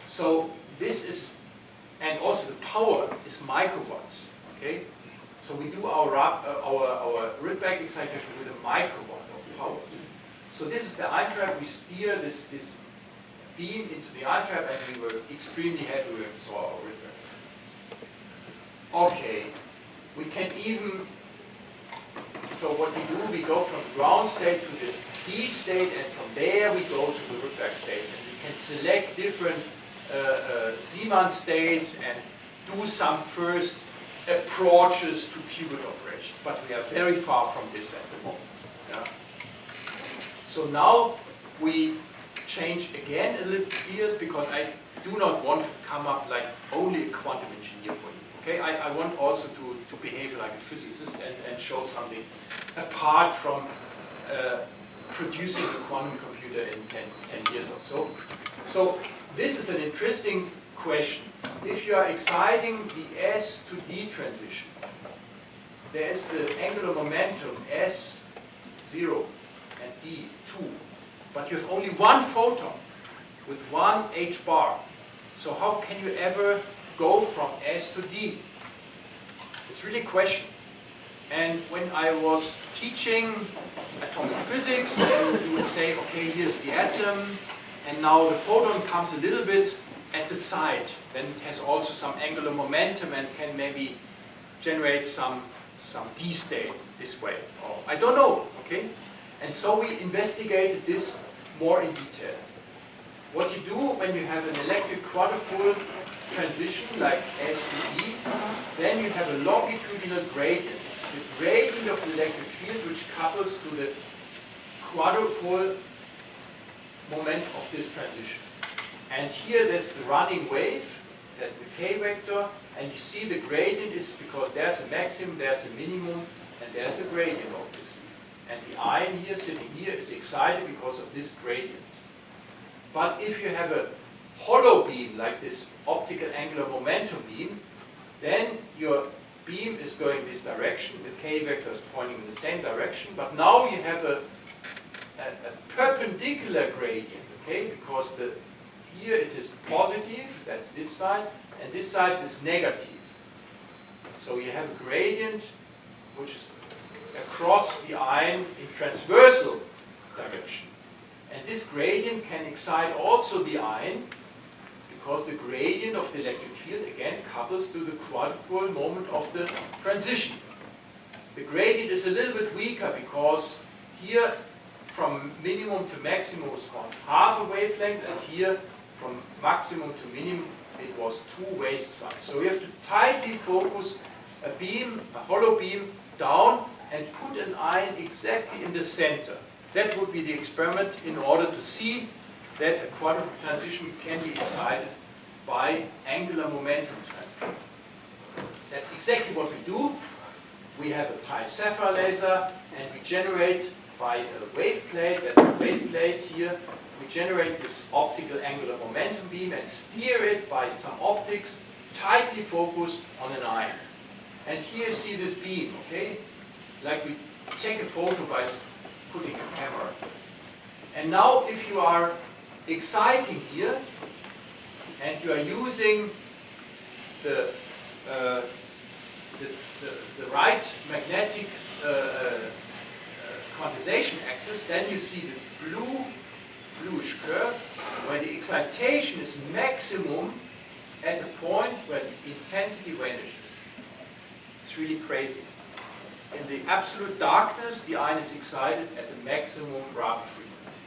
So this is, and also the power is microwatts, okay? So we do our Rydberg excitation with a microwatt of power. So this is the ion trap. We steer this beam into the ion trap, and we were extremely happy when we saw our Rydberg. Okay, we can even, so what we do, we go from ground state to this D state, and from there we go to the Rydberg states, and we can select different Zeeman states and do some first approaches to qubit operations, but we are very far from this at the moment. Yeah? So now we change again a little gears, because I do not want to come up like only a quantum engineer for you. Okay, I want also to behave like a physicist and show something apart from producing a quantum computer in 10 years or so. So this is an interesting question. If you are exciting the S to D transition, there is the angular momentum S0 and D2, but you have only one photon with one H bar. So how can you ever go from S to D? It's really a question. And when I was teaching atomic physics, you would say, okay, here's the atom, and now the photon comes a little bit at the side. Then it has also some angular momentum and can maybe generate some D state this way. Or I don't know, okay? And so we investigated this more in detail. What you do when you have an electric quadrupole transition like S to E, then you have a longitudinal gradient. It's the gradient of the electric field which couples to the quadrupole moment of this transition. And here that's the running wave, that's the K vector, and you see the gradient is because there's a maximum, there's a minimum, and there's a gradient obviously. And the ion here sitting here is excited because of this gradient. But if you have a hollow beam like this optical angular momentum beam, then your beam is going this direction, the K vector is pointing in the same direction, but now you have a perpendicular gradient, okay, because here it is positive, that's this side, and this side is negative. So you have a gradient which is across the ion in transversal direction. And this gradient can excite also the ion because the gradient of the electric field again couples to the quadrupole moment of the transition. The gradient is a little bit weaker because here from minimum to maximum was half a wavelength, and here from maximum to minimum it was 2 waist size. So we have to tightly focus a beam, a hollow beam, down and put an ion exactly in the center. That would be the experiment in order to see that a quantum transition can be excited by angular momentum transfer. That's exactly what we do. We have a Ti-Sapphire laser, and we generate by a wave plate, that's the wave plate here, we generate this optical angular momentum beam and steer it by some optics tightly focused on an ion. And here you see this beam, okay? Like we take a photo by putting a camera. And now if you are exciting here, and you are using the right magnetic condensation axis, then you see this bluish curve where the excitation is maximum at the point where the intensity vanishes. It's really crazy. In the absolute darkness, the ion is excited at the maximum Rabi frequency.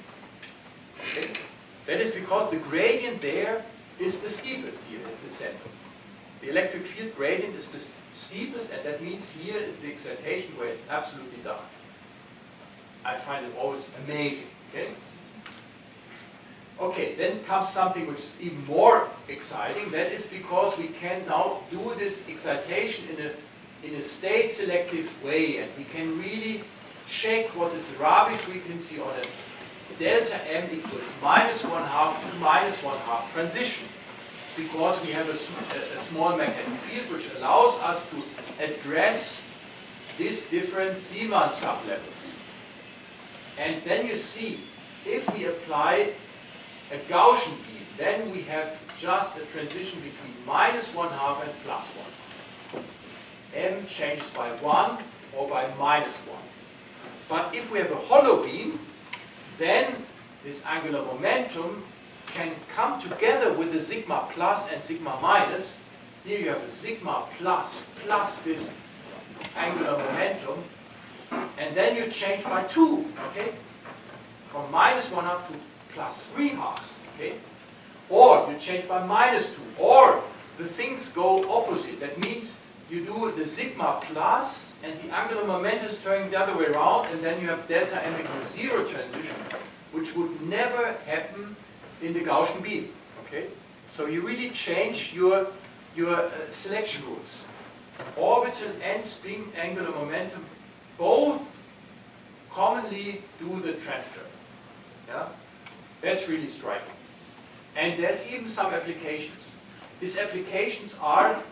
Okay? That is because the gradient there is the steepest here at the center. The electric field gradient is the steepest, and that means here is the excitation where it's absolutely dark. I find it always amazing. Okay? Okay, then comes something which is even more exciting. That is because we can now do this excitation in a state selective way, and we can really check what is the Rabi frequency on a delta m equals -1/2 to -1/2 transition, because we have a small magnetic field which allows us to address these different Zeeman sublevels. And then you see, if we apply a Gaussian beam, then we have just a transition between -1/2 and +1. M changes by 1 or by -1. But if we have a hollow beam, then this angular momentum can come together with the sigma plus and sigma minus. Here you have a sigma plus this angular momentum, and then you change by 2, okay? From -1/2 to +3/2, okay? Or you change by -2, or the things go opposite. That means you do the sigma plus, and the angular momentum is turning the other way around, and then you have delta m equals 0 transition, which would never happen in the Gaussian beam. Okay? So you really change your selection rules. Orbital and spin angular momentum both commonly do the transfer. Yeah? That's really striking. And there's even some applications. These applications are,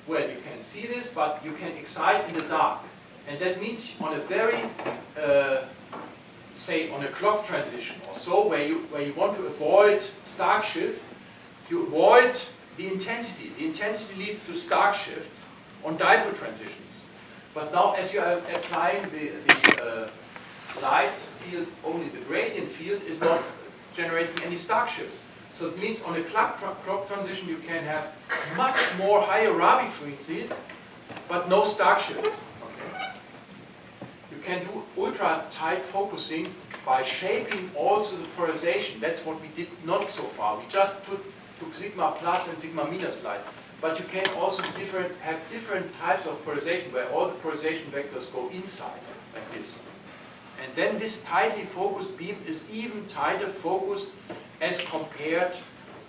well, you can see this, but you can excite in the dark. And that means on a very, say, on a clock transition or so, where you want to avoid Stark shift, you avoid the intensity. The intensity leads to Stark shift on dipole transitions. But now, as you are applying the light field, only the gradient field is not generating any Stark shift. So it means on a clock transition you can have much more higher Rabi frequencies, but no Stark shift. Okay? You can do ultra tight focusing by shaping also the polarization. That's what we did not so far. We just took sigma plus and sigma minus light. But you can also have different types of polarization where all the polarization vectors go inside, like this. And then this tightly focused beam is even tighter focused as compared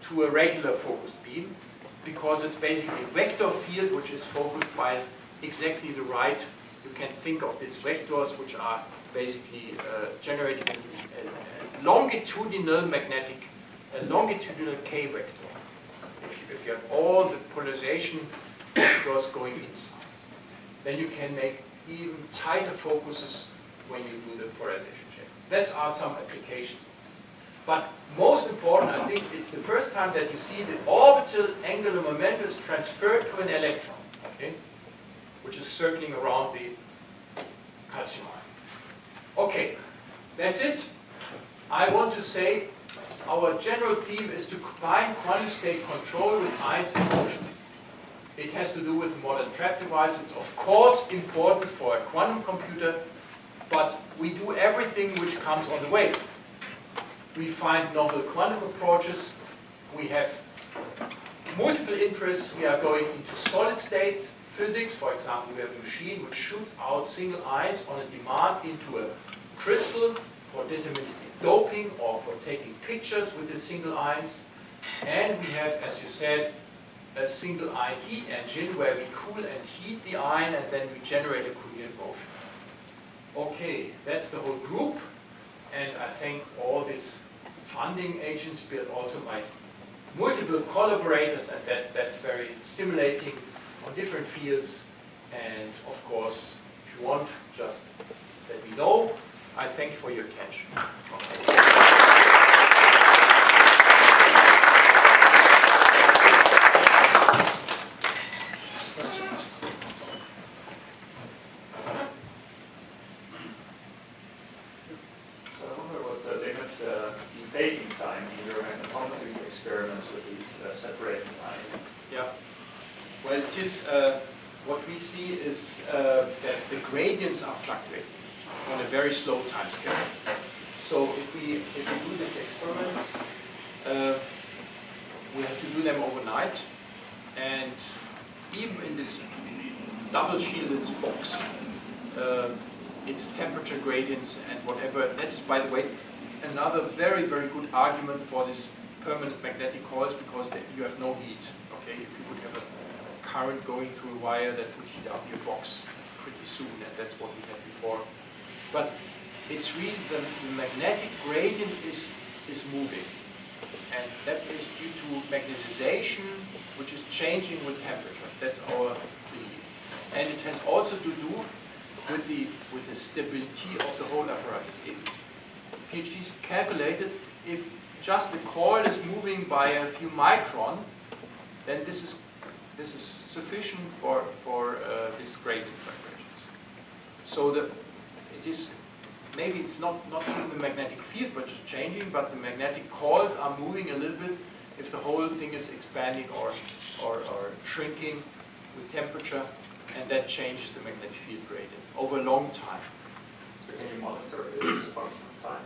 to a regular focused beam, because it's basically a vector field which is focused by exactly the right. You can think of these vectors which are basically generated in a longitudinal magnetic, a longitudinal K vector. If you have all the polarization vectors going inside, then you can make even tighter focuses when you do the polarization check. That's some applications. But most important, I think it's the first time that you see the orbital angular momentum is transferred to an electron, okay, which is circling around the calcium ion. Okay, that's it. I want to say our general theme is to combine quantum state control with ions in motion. It has to do with modern trap devices. It's of course important for a quantum computer, but we do everything which comes on the way. We find novel quantum approaches. We have multiple interests. We are going into solid state physics. For example, we have a machine which shoots out single ions on a demand into a crystal for deterministic doping or for taking pictures with the single ions. And we have, as you said, a single ion heat engine where we cool and heat the ion and then we generate a coherent motion. Okay, that's the whole group, and I thank all these funding agents, but also my multiple collaborators, and that's very stimulating on different fields. And of course, if you want, just let me know. I thank you for your attention. Questions? So I wonder what limits the phasing time in your anatometry experiments with these separating ions. Yeah. Well, it is what we see is that the gradients are fluctuating on a very slow time scale. So if we do these experiments, we have to do them overnight, and even in this double shielded box, its temperature gradients and whatever. That's, by the way, another very, very good argument for this permanent magnetic coils, because you have no heat. Okay, if you would have a current going through a wire, that would heat up your box pretty soon, and that's what we had before. But it's really the magnetic gradient is moving, and that is due to magnetization, which is changing with temperature. That's our belief, and it has also to do with the stability of the whole apparatus. PhDs calculated if just the coil is moving by a few micron, then this is sufficient for this gradient fluctuations. So it is maybe it's not even the magnetic field which is changing, but the magnetic coils are moving a little bit if the whole thing is expanding or shrinking with temperature, and that changes the magnetic field gradients over a long time. So can you monitor this as a function of time?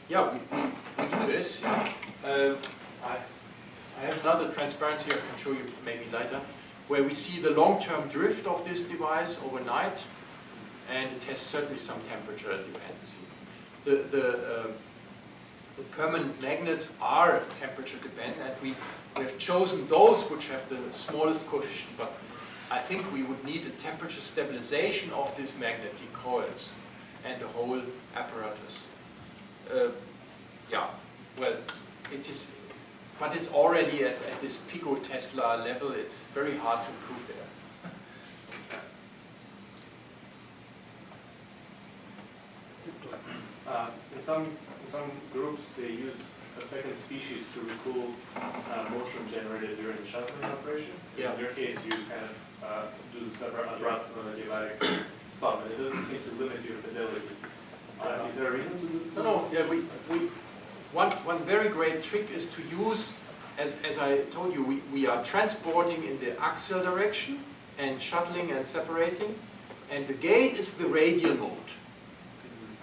Yeah, we do this. I have another transparency I can show you maybe later, where we see the long-term drift of this device overnight, and it has certainly some temperature dependency. The permanent magnets are temperature dependent, and we have chosen those which have the smallest coefficient, but I think we would need a temperature stabilization of these magnetic coils and the whole apparatus. Yeah, well, it is, but it's already at this picotesla level. It's very hard to improve there. In some groups, they use a second species to recool motion generated during the shuttling operation. Yeah. In your case, you kind of do the separate abrupt diabatic stuff, and it doesn't seem to limit your fidelity. Is there a reason to do this? No. Yeah, one very great trick is to use, as I told you, we are transporting in the axial direction and shuttling and separating, and the gate is the radial mode.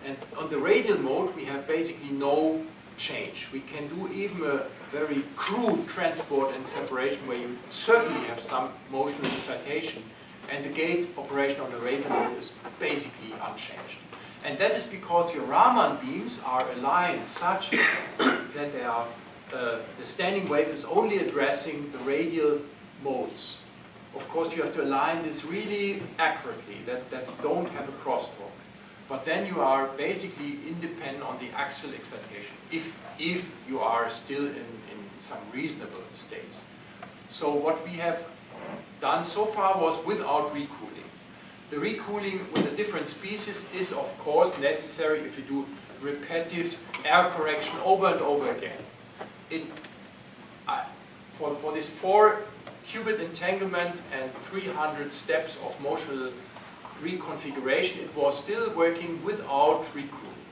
And on the radial mode, we have basically no change. We can do even a very crude transport and separation where you certainly have some motional excitation, and the gate operation on the radial mode is basically unchanged. And that is because your Raman beams are aligned such that they are, the standing wave is only addressing the radial modes. Of course, you have to align this really accurately, that you don't have a crosstalk. But then you are basically independent on the axial excitation, if you are still in some reasonable states. So what we have done so far was without recooling. The recooling with a different species is of course necessary if you do repetitive error correction over and over again. For this 4-qubit entanglement and 300 steps of motional reconfiguration, it was still working without recooling.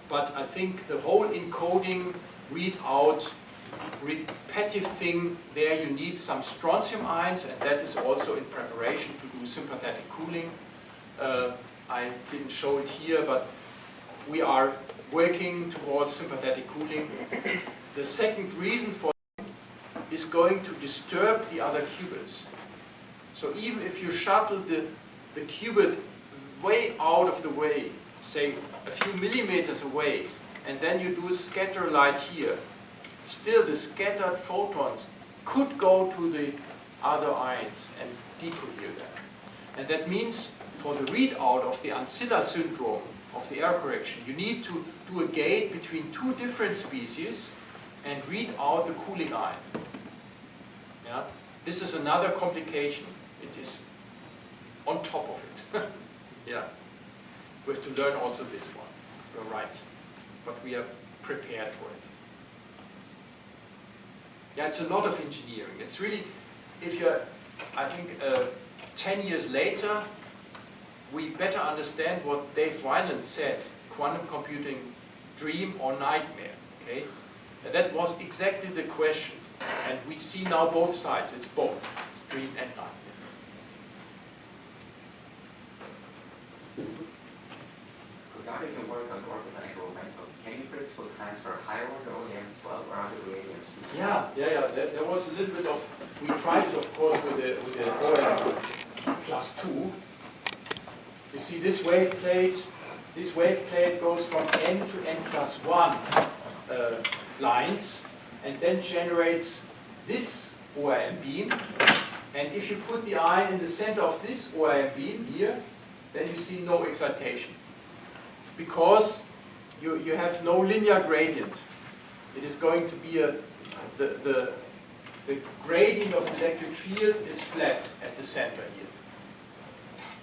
but I think the whole encoding, read out, repetitive thing, there you need some strontium ions, and that is also in preparation to do sympathetic cooling. I didn't show it here, but we are working towards sympathetic cooling. The second reason for it is going to disturb the other qubits. So even if you shuttle the qubit way out of the way, say a few millimeters away, and then you do a scatter light here, still the scattered photons could go to the other ions and decohere them. And that means for the readout of the ancilla syndrome of the error correction, you need to do a gate between two different species and read out the cooling ion. Yeah? This is another complication. It is on top of it. Yeah. We have to learn also this one. You're right. But we are prepared for it. Yeah, it's a lot of engineering. It's really, if you're, I think, 10 years later, we better understand what Dave Wineland said, quantum computing, dream or nightmare, okay? And that was exactly the question. And we see now both sides, it's both, it's dream and nightmare. Regarding your work on orthogonal momentum, can you principle transfer higher order OEM as well, or are the reagents? Yeah. There was a little bit of, we tried it of course with the OM +2. You see this wave plate goes from n to n+1 lines, and then generates this ORM beam. And if you put the ion in the center of this ORM beam here, then you see no excitation, because you have no linear gradient. It is going to be the gradient of the electric field is flat at the center here.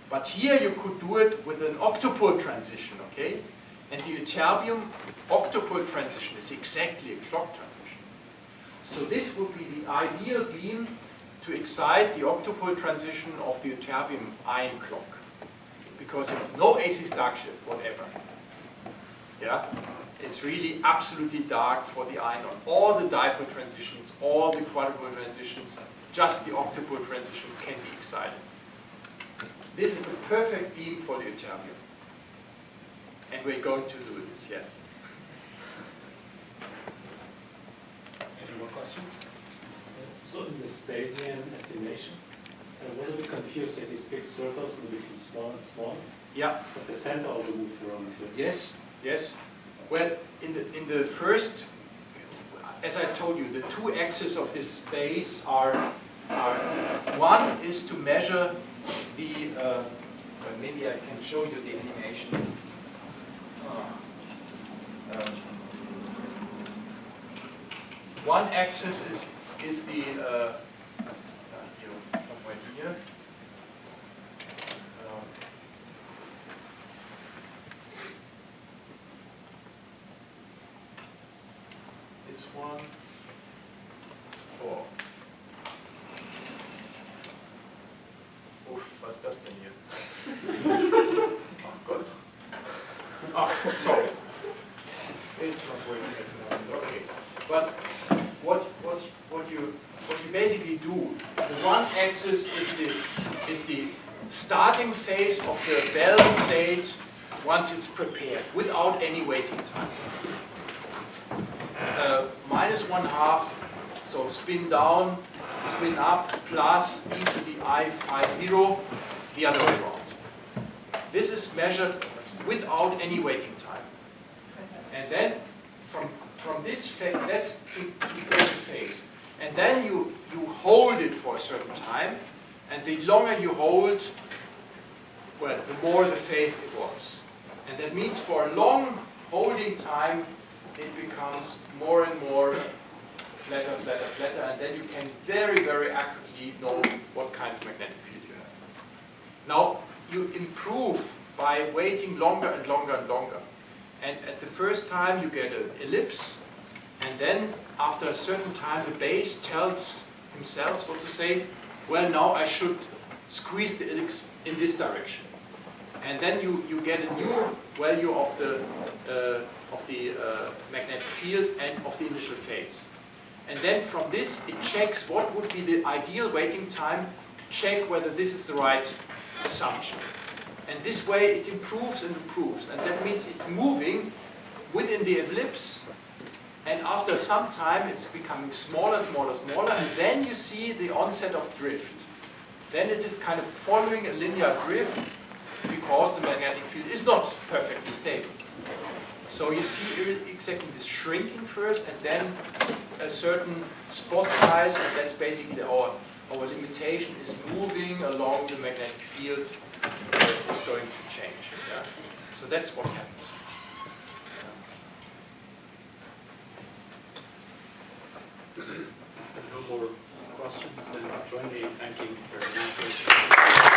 But here you could do it with an octopole transition, okay? And the ytterbium octopole transition is exactly a clock transition. So this would be the ideal beam to excite the octopole transition of the ytterbium ion clock, because you have no AC dark shift, whatever. Yeah? It's really absolutely dark for the ion on all the dipole transitions, all the quadrupole transitions, just the octopole transition can be excited. This is a perfect beam for the ytterbium. And we're going to do this, yes. Any more questions? So in the Bayesian estimation, I was a bit confused that these big circles will become small and small. Yeah. But the center also moves around a bit. Yes, yes. Well, in the first, as I told you, the two axes of this space are one is to measure the, well, maybe I can show you the animation. One axis is the, somewhere here. This one. Oh. Uff, was ist das denn hier? Oh Gott. Ah, sorry. It's not working at the moment. Okay. But what you basically do, the one axis is the starting phase of the Bell state once it's prepared, without any waiting time. -1/2, so spin down, spin up, plus e to the I phi 0, the other way around. This is measured without any waiting time. And then from this phase, that's the phase. And then you hold it for a certain time, and the longer you hold, well, the more the phase evolves. And that means for a long holding time, it becomes more and more flatter, flatter, flatter, and then you can very, very accurately know what kind of magnetic field you have. Now, you improve by waiting longer and longer and longer. And at the first time, you get an ellipse, and then after a certain time, the base tells himself, so to say, well, now I should squeeze the ellipse in this direction. And then you get a new value of the field and of the initial phase. And then from this, it checks what would be the ideal waiting time to check whether this is the right assumption. And this way, it improves and improves. And that means it's moving within the ellipse. And after some time, it's becoming smaller, smaller, smaller. And then you see the onset of drift. Then it is kind of following a linear drift because the magnetic field is not perfectly stable. So you see exactly this shrinking first, and then a certain spot size, and that's basically our limitation is moving along the magnetic field that is going to change. Yeah? So that's what happens. No more questions, then join me in thanking Ferdinand.